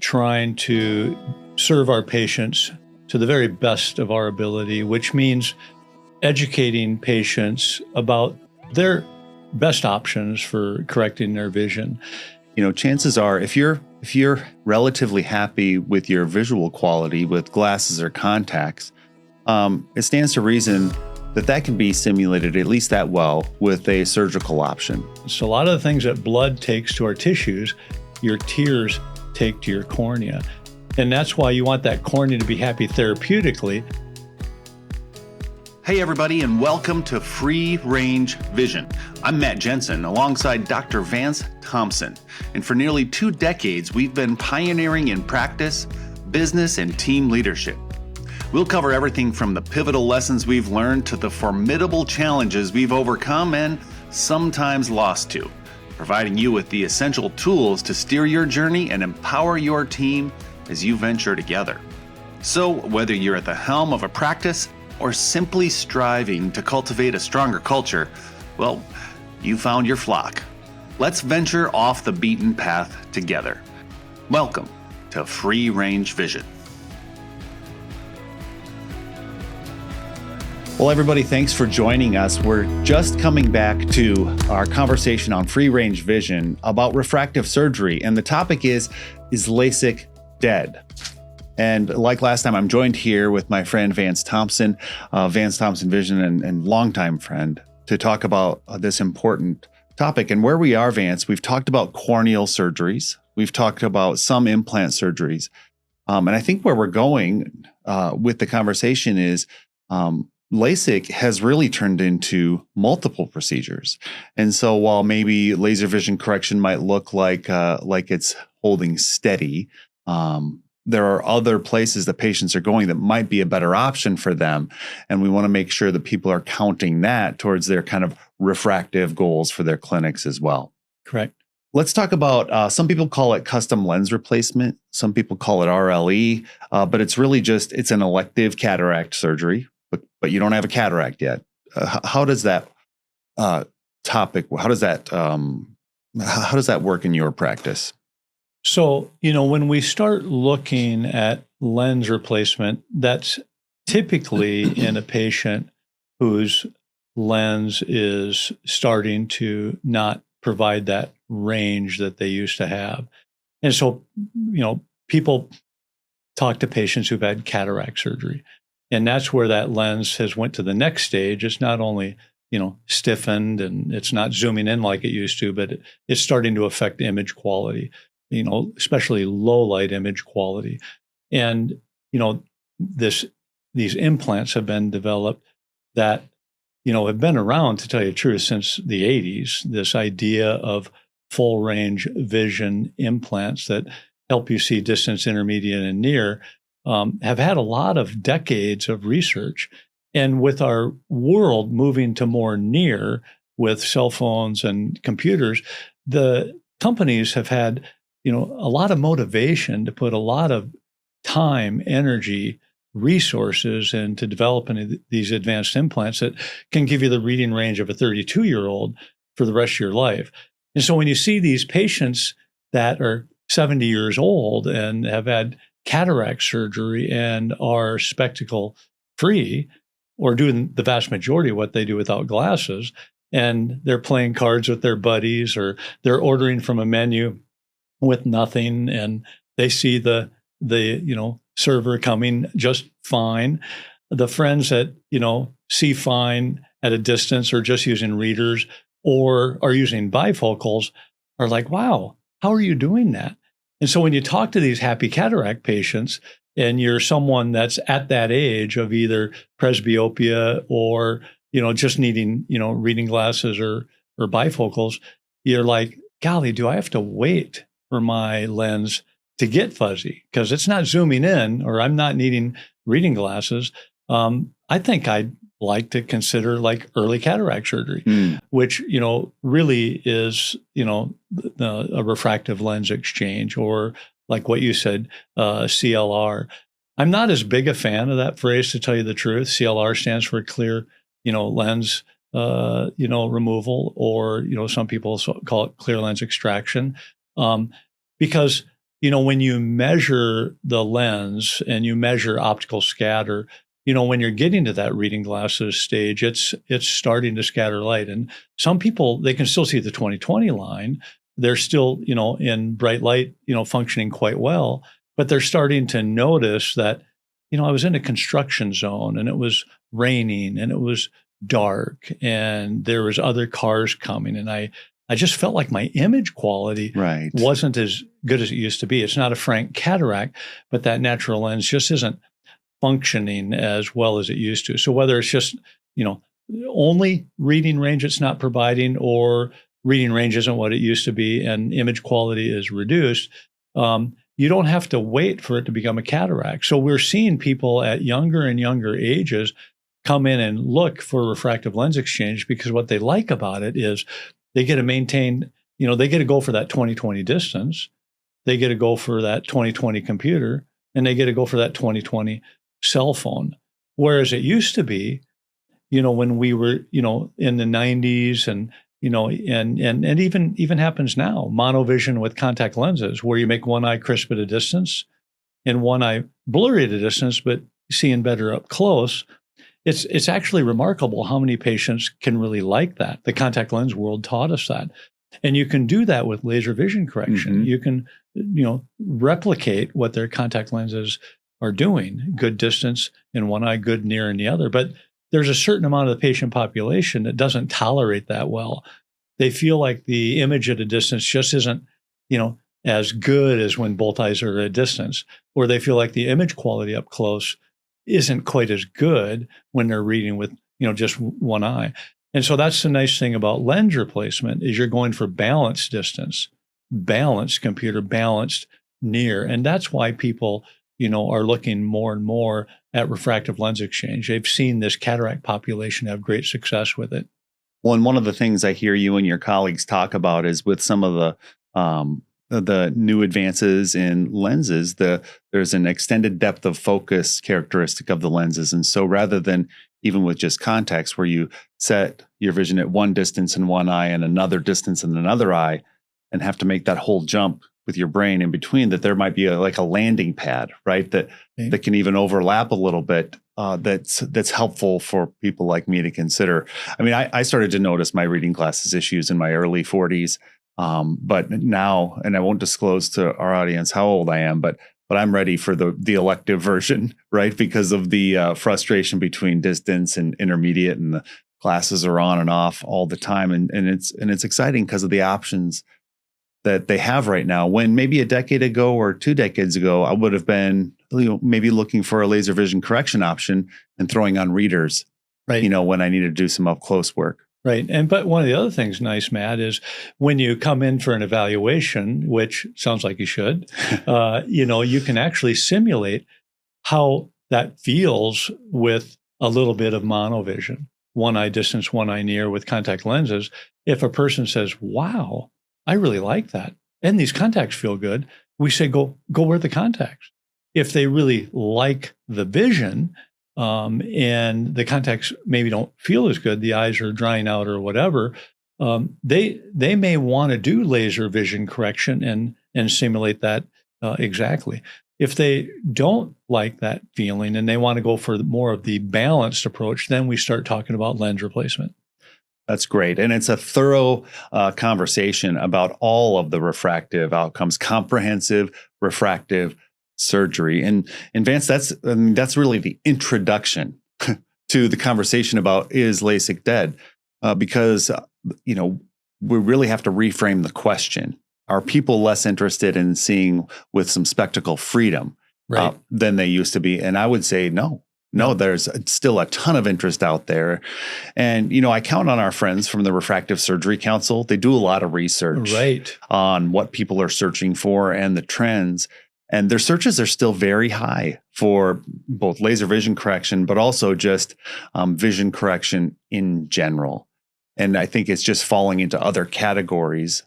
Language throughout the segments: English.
trying to serve our patients to the very best of our ability, which means educating patients about their best options for correcting their vision. Chances are if you're relatively happy with your visual quality with glasses or contacts, it stands to reason that can be simulated at least that well with a surgical option. So a lot of the things that blood takes to our tissues, your tears take to your cornea. And that's why you want that cornea to be happy therapeutically. Hey everybody, and welcome to Free Range Vision. I'm Matt Jensen alongside Dr. Vance Thompson. And for nearly 2 decades, we've been pioneering in practice, business, and team leadership. We'll cover everything from the pivotal lessons we've learned to the formidable challenges we've overcome and sometimes lost to, providing you with the essential tools to steer your journey and empower your team as you venture together. So whether you're at the helm of a practice or simply striving to cultivate a stronger culture, well, you found your flock. Let's venture off the beaten path together. Welcome to Free Range Vision. Well, everybody, thanks for joining us. We're just coming back to our conversation on free range vision about refractive surgery. And the topic is LASIK dead? And like last time, I'm joined here with my friend Vance Thompson, Vance Thompson Vision and longtime friend, to talk about this important topic. And where we are, Vance, we've talked about corneal surgeries. We've talked about some implant surgeries. And I think where we're going with the conversation is LASIK has really turned into multiple procedures. And so while maybe laser vision correction might look like it's holding steady, there are other places that patients are going that might be a better option for them. And we want to make sure that people are counting that towards their kind of refractive goals for their clinics as well. Correct. Let's talk about, some people call it custom lens replacement. Some people call it RLE, but it's really it's an elective cataract surgery, but you don't have a cataract yet. How does that topic, how does that work in your practice? So, when we start looking at lens replacement, that's typically in a patient whose lens is starting to not provide that range that they used to have. And so, people talk to patients who've had cataract surgery, and that's where that lens has went to the next stage. It's not only, stiffened and it's not zooming in like it used to, but it's starting to affect image quality. Especially low light image quality. And, these implants have been developed that, have been around, to tell you the truth, since the 80s. This idea of full range vision implants that help you see distance, intermediate, and near have had a lot of decades of research. And with our world moving to more near with cell phones and computers, the companies have had a lot of motivation to put a lot of time, energy, resources into developing these advanced implants that can give you the reading range of a 32-year-old for the rest of your life. And so when you see these patients that are 70 years old and have had cataract surgery and are spectacle free, or doing the vast majority of what they do without glasses, and they're playing cards with their buddies, or they're ordering from a menu with nothing, and they see the server coming just fine. The friends that see fine at a distance, or just using readers, or are using bifocals, are like, wow, how are you doing that? And so when you talk to these happy cataract patients, and you're someone that's at that age of either presbyopia or just needing reading glasses or bifocals, you're like, golly, do I have to wait for my lens to get fuzzy because it's not zooming in, or I'm not needing reading glasses? I think I'd like to consider like early cataract surgery, which, really is, a refractive lens exchange, or like what you said, CLR. I'm not as big a fan of that phrase, to tell you the truth. CLR stands for clear, lens, removal, or, some people call it clear lens extraction. Because, when you measure the lens and you measure optical scatter, when you're getting to that reading glasses stage, it's starting to scatter light. And some people, they can still see the 20/20 line. They're still, in bright light, functioning quite well, but they're starting to notice that, I was in a construction zone and it was raining and it was dark and there was other cars coming, and I just felt like my image quality Right. wasn't as good as it used to be. It's not a frank cataract, but that natural lens just isn't functioning as well as it used to. So whether it's just, only reading range it's not providing, or reading range isn't what it used to be and image quality is reduced, you don't have to wait for it to become a cataract. So we're seeing people at younger and younger ages come in and look for refractive lens exchange, because what they like about it is they get to maintain, they get to go for that 20/20 distance, they get to go for that 20/20 computer, and they get to go for that 20/20 cell phone. Whereas it used to be, when we were, in the 90s and, and even happens now, monovision with contact lenses, where you make one eye crisp at a distance and one eye blurry at a distance, but seeing better up close. It's actually remarkable how many patients can really like that. The contact lens world taught us that. And you can do that with laser vision correction. Mhm. You can, replicate what their contact lenses are doing, good distance in one eye, good near in the other. But there's a certain amount of the patient population that doesn't tolerate that well. They feel like the image at a distance just isn't, as good as when both eyes are at a distance, or they feel like the image quality up close isn't quite as good when they're reading with, just one eye. And so that's the nice thing about lens replacement, is you're going for balanced distance, balanced computer, balanced near. And that's why people, are looking more and more at refractive lens exchange. They've seen this cataract population have great success with it. Well, and one of the things I hear you and your colleagues talk about is with some of the new advances in lenses, there's an extended depth of focus characteristic of the lenses. And so rather than even with just contacts where you set your vision at one distance in one eye and another distance in another eye and have to make that whole jump with your brain in between, that there might be like a landing pad, right? That can even overlap a little bit. That's helpful for people like me to consider. I mean, I started to notice my reading glasses issues in my early 40s. But now, and I won't disclose to our audience how old I am, but I'm ready for the elective version, right? Because of the frustration between distance and intermediate, and the glasses are on and off all the time. And it's exciting because of the options that they have right now. When maybe a decade ago or 2 decades ago, I would have been, maybe looking for a laser vision correction option and throwing on readers, right? When I needed to do some up close work. Right. But one of the other things nice, Matt, is when you come in for an evaluation, which sounds like you should, you can actually simulate how that feels with a little bit of monovision, one eye distance, one eye near with contact lenses. If a person says, wow, I really like that, and these contacts feel good, we say, go wear the contacts. If they really like the vision, and the contacts maybe don't feel as good, the eyes are drying out or whatever, they may want to do laser vision correction and simulate that exactly. If they don't like that feeling and they want to go for more of the balanced approach, then we start talking about lens replacement. That's great. And it's a thorough conversation about all of the refractive outcomes, comprehensive refractive surgery. And Vance, that's really the introduction to the conversation about, is LASIK dead? Because, we really have to reframe the question. Are people less interested in seeing with some spectacle freedom than they used to be? And I would say no. No, there's still a ton of interest out there. And, I count on our friends from the Refractive Surgery Council. They do a lot of research on what people are searching for and the trends. And their searches are still very high for both laser vision correction, but also just vision correction in general. And I think it's just falling into other categories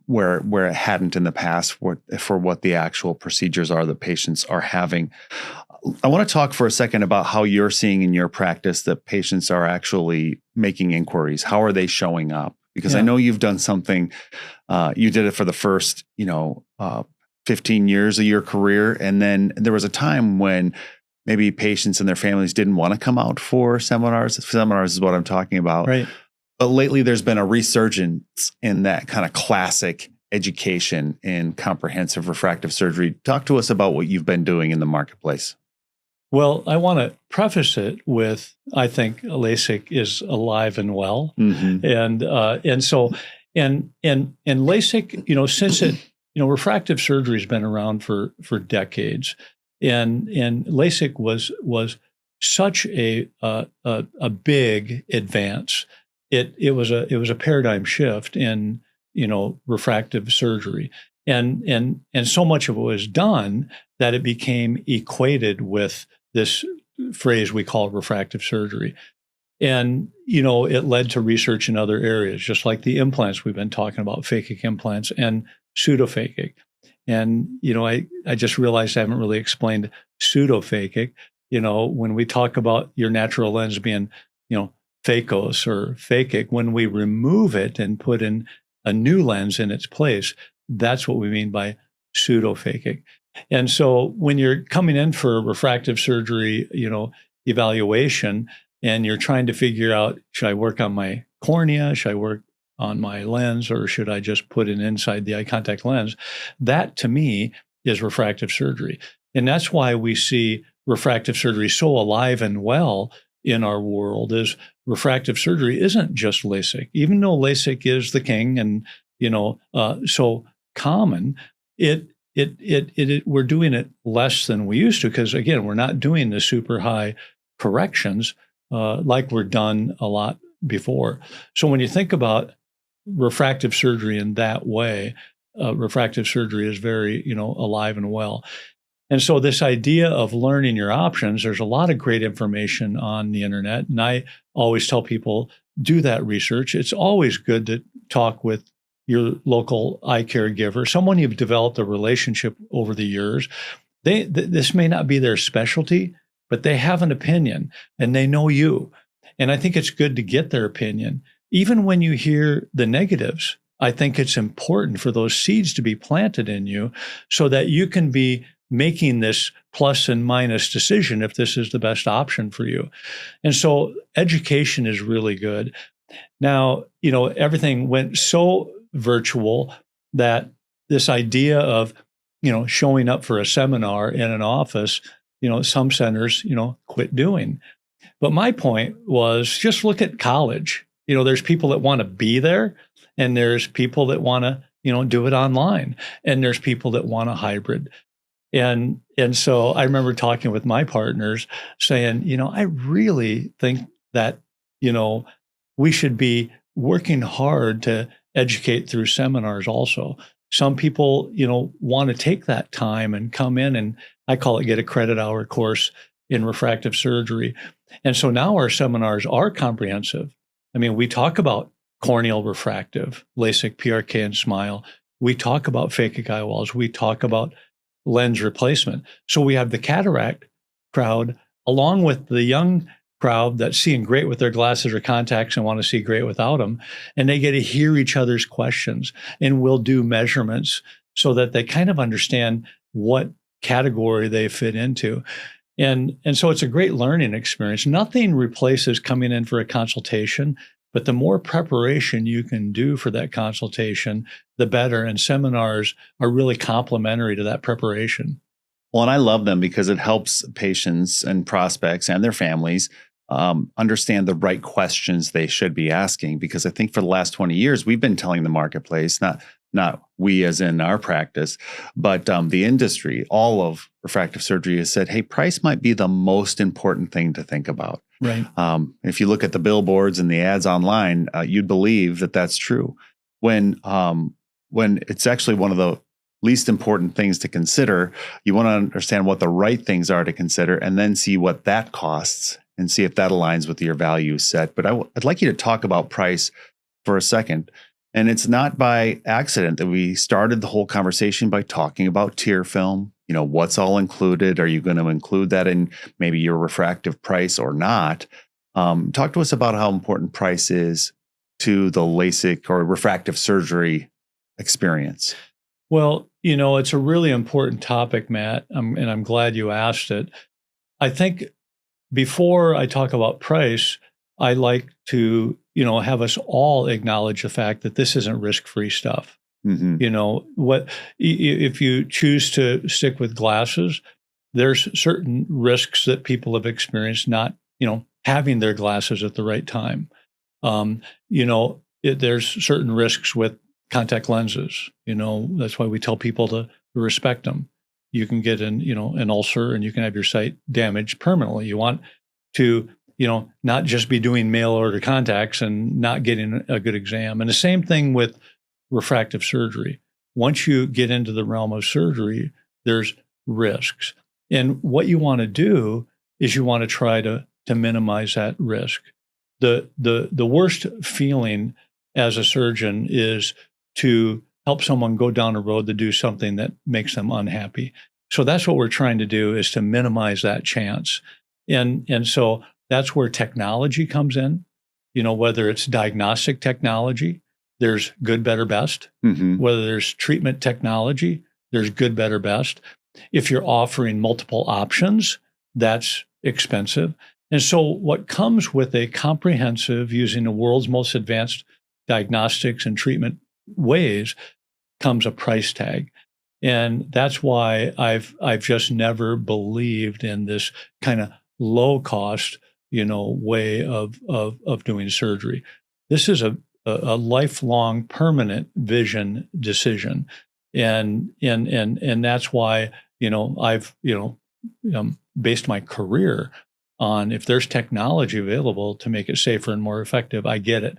where it hadn't in the past for what the actual procedures are that patients are having. I want to talk for a second about how you're seeing in your practice that patients are actually making inquiries. How are they showing up? Because I know you've done something, you did it for the first, 15 years of your career. And then there was a time when maybe patients and their families didn't want to come out for seminars. Seminars is what I'm talking about. Right. But lately there's been a resurgence in that kind of classic education in comprehensive refractive surgery. Talk to us about what you've been doing in the marketplace. Well, I want to preface it with, I think LASIK is alive and well. Mm-hmm. And LASIK, since refractive surgery has been around for decades, and LASIK was such a big advance. It was a paradigm shift in refractive surgery, and so much of it was done that it became equated with this phrase we call refractive surgery. And, it led to research in other areas, just like the implants we've been talking about, phakic implants and pseudophakic. And, I just realized I haven't really explained pseudophakic. When we talk about your natural lens being, phacos or phakic, when we remove it and put in a new lens in its place, that's what we mean by pseudophakic. And so when you're coming in for refractive surgery, evaluation, and you're trying to figure out, should I work on my cornea? Should I work on my lens? Or should I just put it inside the eye contact lens? That to me is refractive surgery. And that's why we see refractive surgery so alive and well in our world, is refractive surgery isn't just LASIK. Even though LASIK is the king and, so common, we're doing it less than we used to, because again, we're not doing the super high corrections like we're done a lot before. So when you think about refractive surgery in that way, refractive surgery is very, alive and well. And so this idea of learning your options, there's a lot of great information on the internet. And I always tell people, do that research. It's always good to talk with your local eye care giver, someone you've developed a relationship over the years. This may not be their specialty, but they have an opinion and they know you. And I think it's good to get their opinion. Even when you hear the negatives, I think it's important for those seeds to be planted in you so that you can be making this plus and minus decision if this is the best option for you. And so education is really good. Now, everything went so virtual that this idea of, showing up for a seminar in an office, some centers, quit doing. But my point was, just look at college. There's people that want to be there, and there's people that want to, do it online, and there's people that want a hybrid. And so I remember talking with my partners saying, I really think that, we should be working hard to educate through seminars also. Some people, want to take that time and come in, and I call it get a credit hour course in refractive surgery. And so now our seminars are comprehensive. I mean, we talk about corneal refractive, LASIK, PRK, and SMILE. We talk about phakic IOLs. We talk about lens replacement. So we have the cataract crowd along with the young crowd that's seeing great with their glasses or contacts and want to see great without them. And they get to hear each other's questions, and we'll do measurements so that they kind of understand what category they fit into. And so it's a great learning experience. Nothing replaces coming in for a consultation, but the more preparation you can do for that consultation, the better. And seminars are really complementary to that preparation. Well, and I love them because it helps patients and prospects and their families understand the right questions they should be asking. Because I think for the last 20 years, we've been telling the marketplace, not we as in our practice, but the industry, all of refractive surgery has said, hey, price might be the most important thing to think about. Right. If you look at the billboards and the ads online, you'd believe that that's true. When it's actually one of the least important things to consider, you want to understand what the right things are to consider, and then see what that costs and see if that aligns with your value set. But I'd like you to talk about price for a second. And it's not by accident that we started the whole conversation by talking about tear film. What's all included? Are you going to include that in maybe your refractive price or not? Talk to us about how important price is to the LASIK or refractive surgery experience. Well, it's a really important topic, Matt, and I'm glad you asked it. I think before I talk about price, I like to, have us all acknowledge the fact that this isn't risk-free stuff. Hmm. If you choose to stick with glasses, there's certain risks that people have experienced not, having their glasses at the right time. Um, there's certain risks with contact lenses. That's why we tell people to respect them. You can get an ulcer, and you can have your sight damaged permanently. You want to, not just be doing mail order contacts and not getting a good exam. And the same thing with refractive surgery. Once you get into the realm of surgery, there's risks. And what you want to do is you want to try to minimize that risk. The worst feeling as a surgeon is to help someone go down a road to do something that makes them unhappy. So that's what we're trying to do, is to minimize that chance. And so that's where technology comes in, whether it's diagnostic technology, there's good, better, best. Hmm. Whether there's treatment technology, there's good, better, best. If you're offering multiple options, that's expensive. And so what comes with a comprehensive, using the world's most advanced diagnostics and treatment ways, comes a price tag. And that's why I've just never believed in this kind of low cost, way of doing surgery. This is a lifelong permanent vision decision. And that's why, I've, based my career on, if there's technology available to make it safer and more effective, I get it.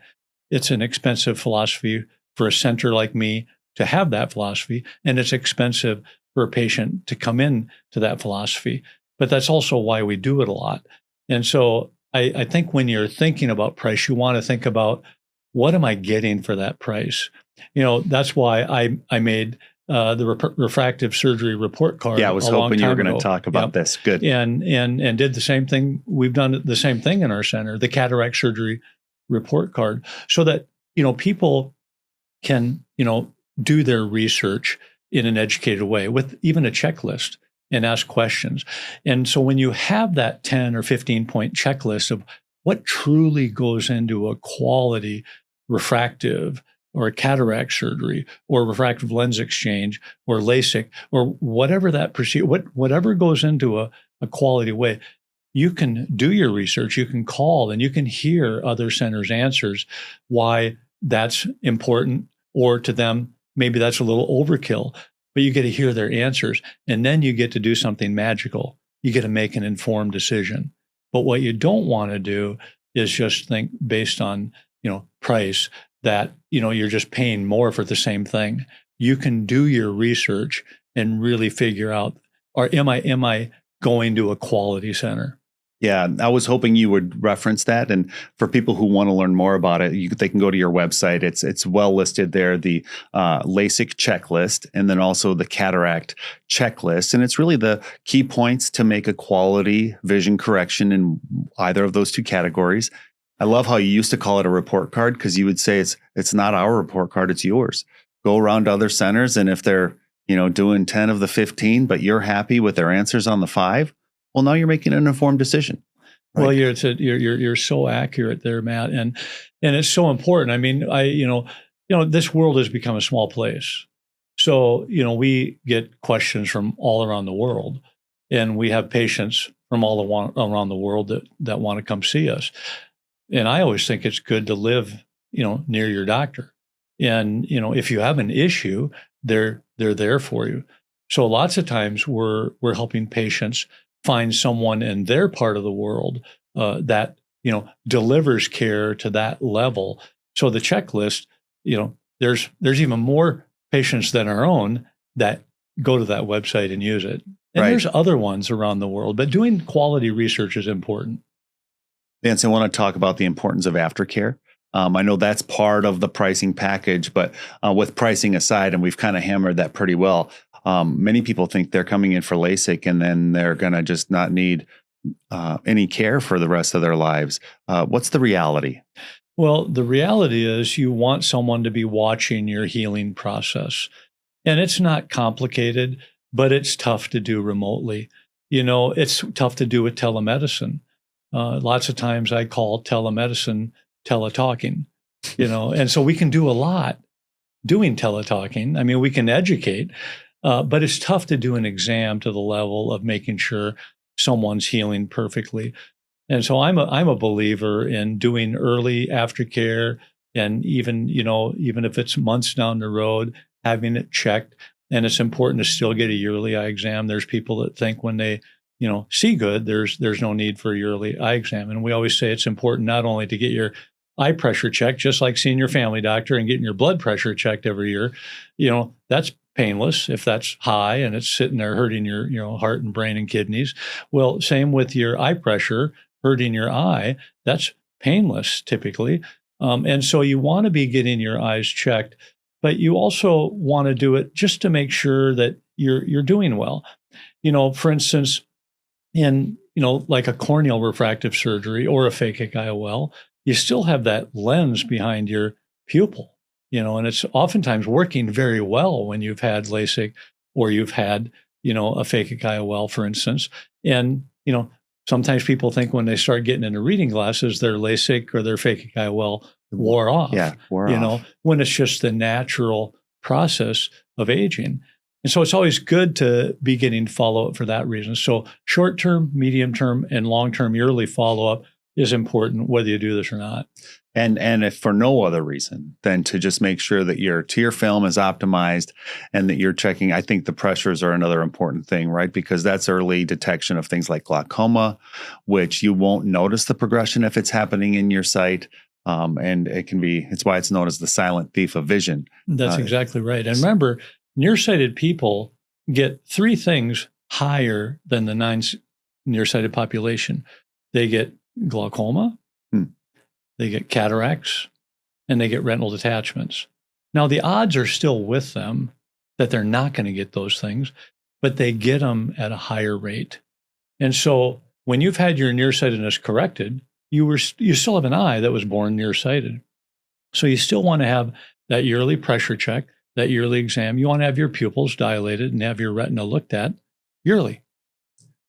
It's an expensive philosophy for a center like me to have that philosophy, and it's expensive for a patient to come in to that philosophy. But that's also why we do it a lot. And so I think when you're thinking about price, you want to think about, what am I getting for that price? That's why I made the refractive surgery report card. Yeah, I was hoping you were going to talk about this. Good. And did the same thing. We've done the same thing in our center, the cataract surgery report card, so that, people can, do their research in an educated way with even a checklist and ask questions. And so when you have that 10 or 15 point checklist of what truly goes into a quality refractive or cataract surgery or refractive lens exchange or LASIK or whatever that procedure, whatever goes into a quality way, you can do your research, you can call, and you can hear other centers' answers, why that's important, or to them, maybe that's a little overkill, but you get to hear their answers. And then you get to do something magical. You get to make an informed decision. But what you don't want to do is just think based on, price, that, you're just paying more for the same thing. You can do your research and really figure out, or am I going to a quality center? Yeah, I was hoping you would reference that. And for people who want to learn more about it, they can go to your website. It's well listed there, the LASIK checklist, and then also the cataract checklist. And it's really the key points to make a quality vision correction in either of those two categories. I love how you used to call it a report card, because you would say it's not our report card, it's yours. Go around to other centers, and if they're doing 10 of the 15, but you're happy with their answers on the 5, well, now you're making an informed decision. Right? Well, you're so accurate there, Matt, and it's so important. I mean, this world has become a small place, so we get questions from all around the world, and we have patients from all around the world that want to come see us. And I always think it's good to live, near your doctor, and if you have an issue, they're there for you. So lots of times we're helping patients find someone in their part of the world that delivers care to that level. So the checklist, there's even more patients than our own that go to that website and use it. And There's other ones around the world, but doing quality research is important. Vance, I want to talk about the importance of aftercare. I know that's part of the pricing package, but with pricing aside, and we've kind of hammered that pretty well, many people think they're coming in for LASIK and then they're going to just not need any care for the rest of their lives. What's the reality? Well, the reality is you want someone to be watching your healing process. And it's not complicated, but it's tough to do remotely. You know, it's tough to do with telemedicine. Lots of times I call telemedicine teletalking, you know, and so we can do a lot doing teletalking. I mean, we can educate, but it's tough to do an exam to the level of making sure someone's healing perfectly. And so I'm a believer in doing early aftercare, and even, you know, even if it's months down the road, having it checked. And it's important to still get a yearly eye exam. There's people that think when they, you know, see good, there's no need for a yearly eye exam. And we always say it's important not only to get your eye pressure checked, just like seeing your family doctor and getting your blood pressure checked every year. You know, that's painless if that's high and it's sitting there hurting your, you know, heart and brain and kidneys. Well, same with your eye pressure hurting your eye. That's painless typically. And so you want to be getting your eyes checked, but you also want to do it just to make sure that you're doing well. You know, for instance, in, you know, like a corneal refractive surgery or a phakic IOL, you still have that lens behind your pupil, you know, and it's oftentimes working very well when you've had LASIK or you've had, you know, a phakic IOL, for instance. And, you know, sometimes people think when they start getting into reading glasses, their LASIK or their phakic IOL wore off, Yeah, wore you off. know, when it's just the natural process of aging. And so it's always good to be getting follow-up for that reason. So short-term, medium-term, and long-term yearly follow-up is important whether you do this or not. And if for no other reason than to just make sure that your tear film is optimized and that you're checking. I think the pressures are another important thing, right? Because that's early detection of things like glaucoma, which you won't notice the progression if it's happening in your sight. And it's why it's known as the silent thief of vision. That's exactly right. And remember, nearsighted people get three things higher than the nearsighted population. They get glaucoma, they get cataracts, and they get retinal detachments. Now, the odds are still with them that they're not going to get those things, but they get them at a higher rate. And so when you've had your nearsightedness corrected, you still have an eye that was born nearsighted. So you still want to have that yearly pressure check, that yearly exam. You want to have your pupils dilated and have your retina looked at yearly.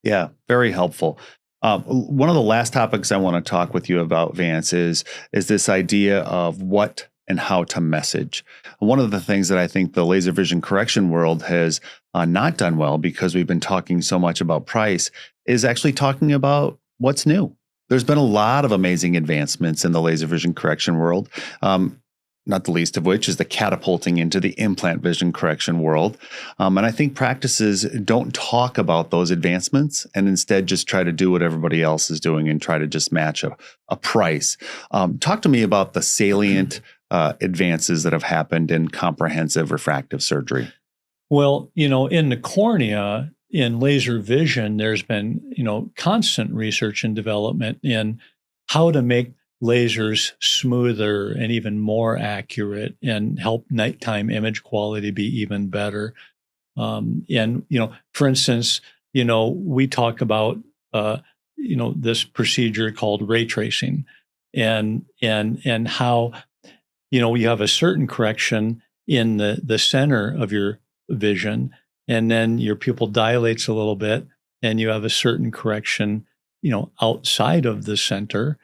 Yeah, very helpful. One of the last topics I want to talk with you about, Vance, is this idea of what and how to message. One of the things that I think the laser vision correction world has not done well, because we've been talking so much about price, is actually talking about what's new. There's been a lot of amazing advancements in the laser vision correction world. Not the least of which is the catapulting into the implant vision correction world. And I think practices don't talk about those advancements and instead just try to do what everybody else is doing and try to just match a price. Talk to me about the salient advances that have happened in comprehensive refractive surgery. Well, you know, in the cornea, in laser vision, there's been, you know, constant research and development in how to make lasers smoother and even more accurate and help nighttime image quality be even better. And, you know, for instance, you know, we talk about, you know, this procedure called ray tracing and how, you know, you have a certain correction in the center of your vision, and then your pupil dilates a little bit and you have a certain correction, you know, outside of the center.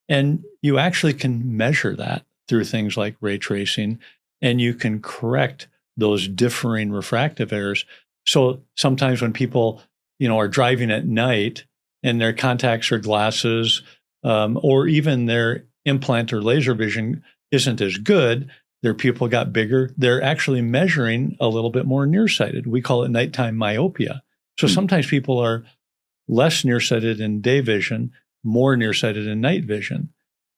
And you actually can measure that through things like ray tracing, and you can correct those differing refractive errors. So sometimes when people, you know, are driving at night and their contacts or glasses, or even their implant or laser vision isn't as good, their pupil got bigger, they're actually measuring a little bit more nearsighted. We call it nighttime myopia. So sometimes people are less nearsighted in day vision, more nearsighted in night vision.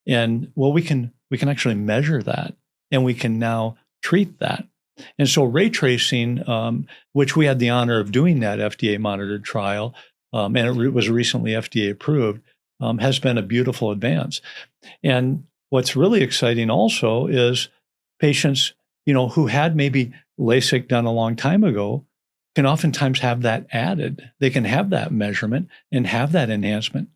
And well, we can actually measure that, and we can now treat that. And so ray tracing, which we had the honor of doing that FDA monitored trial, and it was recently FDA approved, has been a beautiful advance. And what's really exciting also is patients, you know, who had maybe LASIK done a long time ago can oftentimes have that added. They can have that measurement and have that enhancement.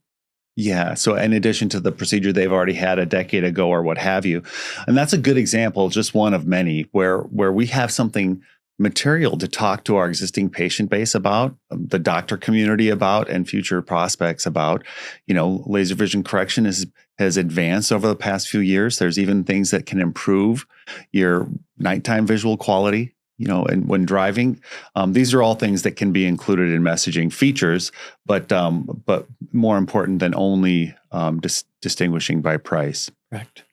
Yeah. So in addition to the procedure they've already had a decade ago or what have you, and that's a good example, just one of many, where we have something material to talk to our existing patient base about, the doctor community about, and future prospects about. Laser vision correction has advanced over the past few years. There's even things that can improve your nighttime visual quality, and when driving. These are all things that can be included in messaging features, but more important than only distinguishing by price. Correct.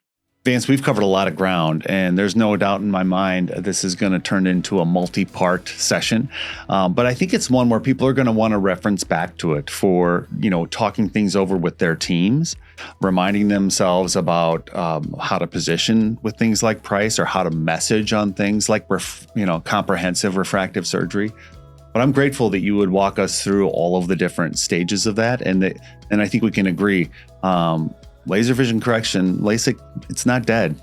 Vance, we've covered a lot of ground, and there's no doubt in my mind this is going to turn into a multi-part session. But I think it's one where people are going to want to reference back to it for, talking things over with their teams, reminding themselves about how to position with things like price, or how to message on things like, comprehensive refractive surgery. But I'm grateful that you would walk us through all of the different stages of that. And I think we can agree, laser vision correction, LASIK, it's not dead.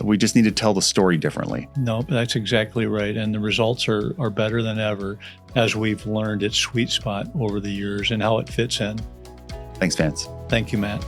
We just need to tell the story differently. No, that's exactly right. And the results are better than ever, as we've learned its sweet spot over the years and how it fits in. Thanks, Vance. Thank you, Matt.